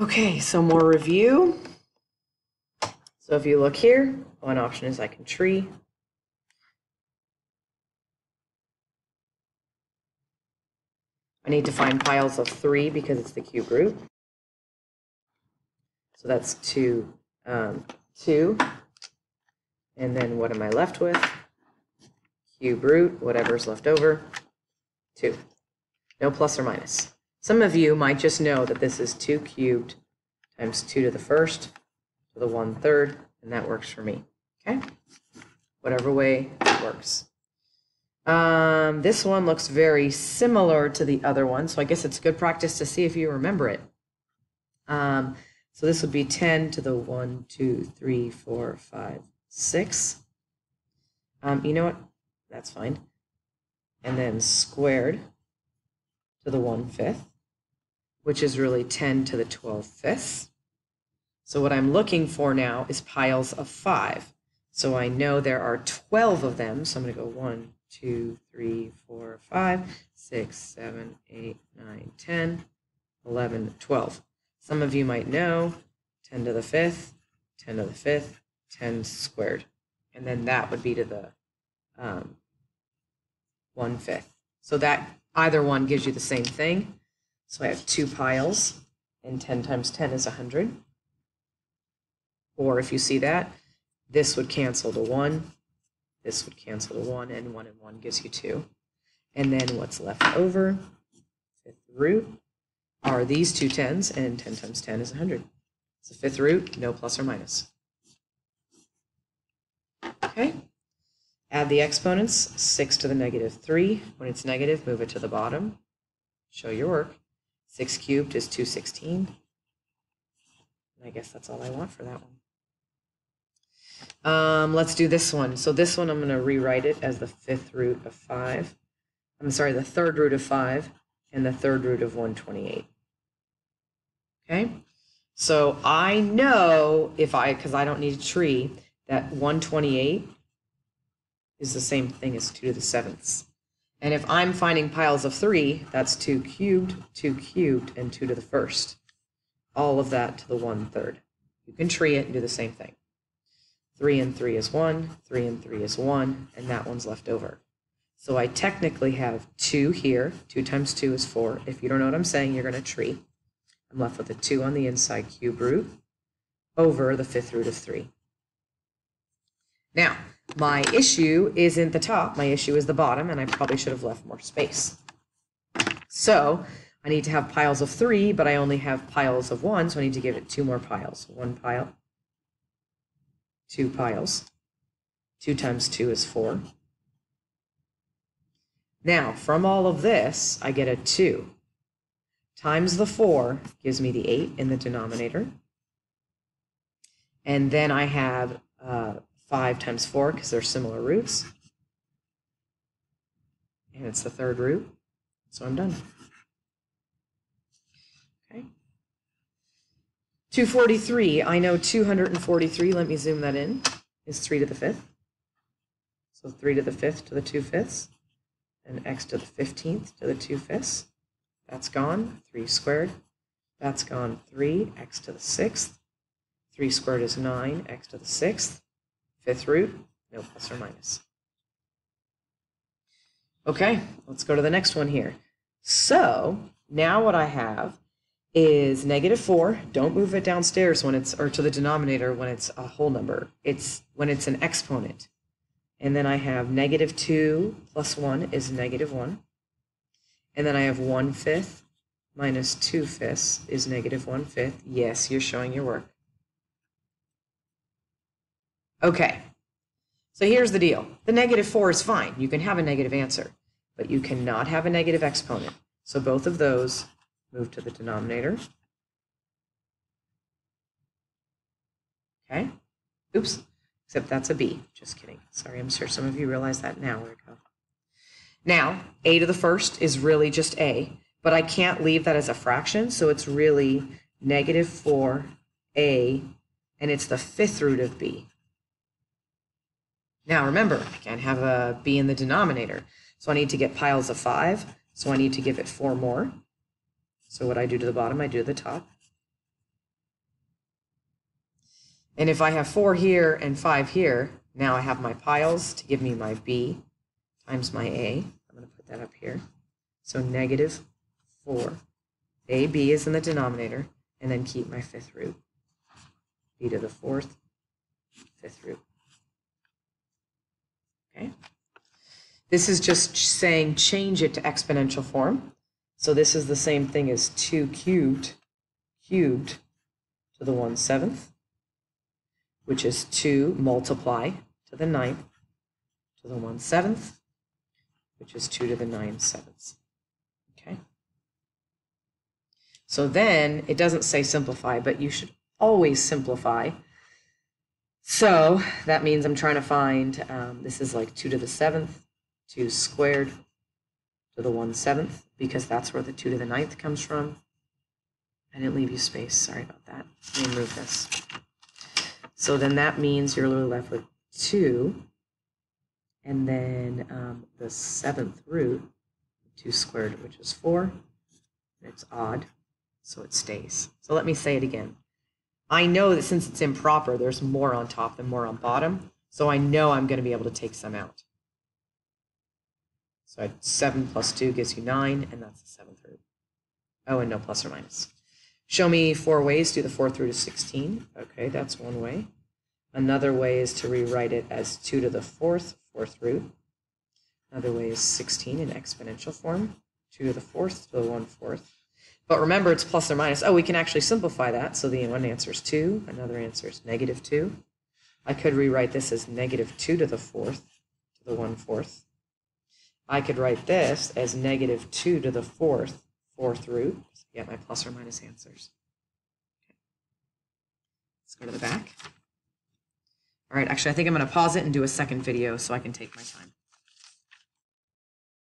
Okay, so more review. So if you look here, one option is I can tree. I need to find piles of 3 because it's the cube root. So that's 2, 2. And then what am I left with? Cube root, whatever's left over, 2. No plus or minus. Some of you might just know that this is 2 cubed times 2 to the first to the 1/3, and that works for me. Okay? Whatever way it works. This one looks very similar to the other one, so I guess it's good practice to see if you remember it. So this would be 10 to the 1, 2, 3, 4, 5, 6. You know what? That's fine. And then squared to the 1/5, which is really 10 to the 12/5. So what I'm looking for now is piles of 5. So I know there are 12 of them. So I'm going to go 1, 2, 3, 4, 5, 6, 7, 8, 9, 10, 11, 12. Some of you might know 10 to the 5th, 10 to the 5th, 10 squared. And then that would be to the 1/5. So that either one gives you the same thing. So I have 2 piles, and 10 times 10 is 100. Or if you see that, this would cancel to 1, this would cancel to 1, and 1 gives you 2. And then what's left over, 5th root, are these 2 10s, and 10 times 10 is 100. So 5th root, no plus or minus. Okay, add the exponents, 6 to the -3. When it's negative, move it to the bottom. Show your work. 6 cubed is 216. And I guess that's all I want for that one. Let's do this one. So this one I'm going to rewrite it as the 5th root of 5. I'm sorry, the 3rd root of 5 and the 3rd root of 128. Okay, so I know because I don't need a tree, that 128 is the same thing as 2 to the 7ths. And if I'm finding piles of 3, that's 2 cubed, and 2 to the 1st. All of that to the 1/3. You can tree it and do the same thing. 3 and 3 is 1, 3 and 3 is 1, and that one's left over. So I technically have 2 here. 2 times 2 is 4. If you don't know what I'm saying, you're going to tree. I'm left with a 2 on the inside cube root over the 5th root of 3. Now, my issue isn't the top. My issue is the bottom, and I probably should have left more space. So I need to have piles of 3, but I only have piles of 1, so I need to give it 2 more piles. 1 pile, 2 piles. 2 times 2 is 4. Now, from all of this, I get a 2 times the 4 gives me the 8 in the denominator. And then I have 5 times 4 because they're similar roots. And it's the 3rd root. So I'm done. Okay. 243. I know 243, let me zoom that in, is 3 to the 5th. So 3 to the 5th to the 2/5, and x to the 15th to the 2/5. That's gone. 3 squared. That's gone. 3, x to the 6th. 3 squared is 9, x to the 6th. 5th root, no plus or minus. Okay, let's go to the next one here. So now what I have is -4. Don't move it downstairs when it's, or to the denominator when it's a whole number. It's when it's an exponent. And then I have -2 plus 1 is -1. And then I have 1/5 minus 2/5 is -1/5. Yes, you're showing your work. Okay, so here's the deal. The -4 is fine. You can have a negative answer, but you cannot have a negative exponent. So both of those move to the denominator. Okay, oops, except that's a b. Just kidding. Sorry, I'm sure some of you realize that now. Where it go? Now, a to the 1st is really just a, but I can't leave that as a fraction, so it's really -4a, and it's the 5th root of b. Now remember, I can't have a b in the denominator, so I need to get piles of 5, so I need to give it 4 more. So what I do to the bottom, I do to the top. And if I have 4 here and 5 here, now I have my piles to give me my b times my a. I'm going to put that up here. So negative 4. ab is in the denominator, and then keep my 5th root. b to the 4th, 5th root. Okay. This is just saying change it to exponential form. So this is the same thing as 2 cubed to the 1/7, which is 2 multiply to the 9th to the 1/7, which is 2 to the 9/7. Okay. So then it doesn't say simplify, but you should always simplify. So that means I'm trying to find, this is like 2 to the 7th, 2 squared to the 1/7, because that's where the 2 to the 9th comes from. I didn't leave you space, sorry about that. Let me move this. So then that means you're literally left with 2, and then the 7th root, 2 squared, which is 4. It's odd, so it stays. So let me say it again. I know that since it's improper, there's more on top than more on bottom, so I know I'm going to be able to take some out. So 7 plus 2 gives you 9, and that's the 7th root. Oh, and no plus or minus. Show me 4 ways to do the 4th root of 16. Okay, that's one way. Another way is to rewrite it as 2 to the 4th, 4th root. Another way is 16 in exponential form, 2 to the 4th to the 1/4. But remember, it's plus or minus. Oh, we can actually simplify that. So the one answer is 2, another answer is negative 2. I could rewrite this as negative 2 to the 4th to the 1/4. I could write this as negative 2 to the 4th, 4th root. So I get my plus or minus answers. Okay. Let's go to the back. All right, actually, I think I'm going to pause it and do a second video so I can take my time.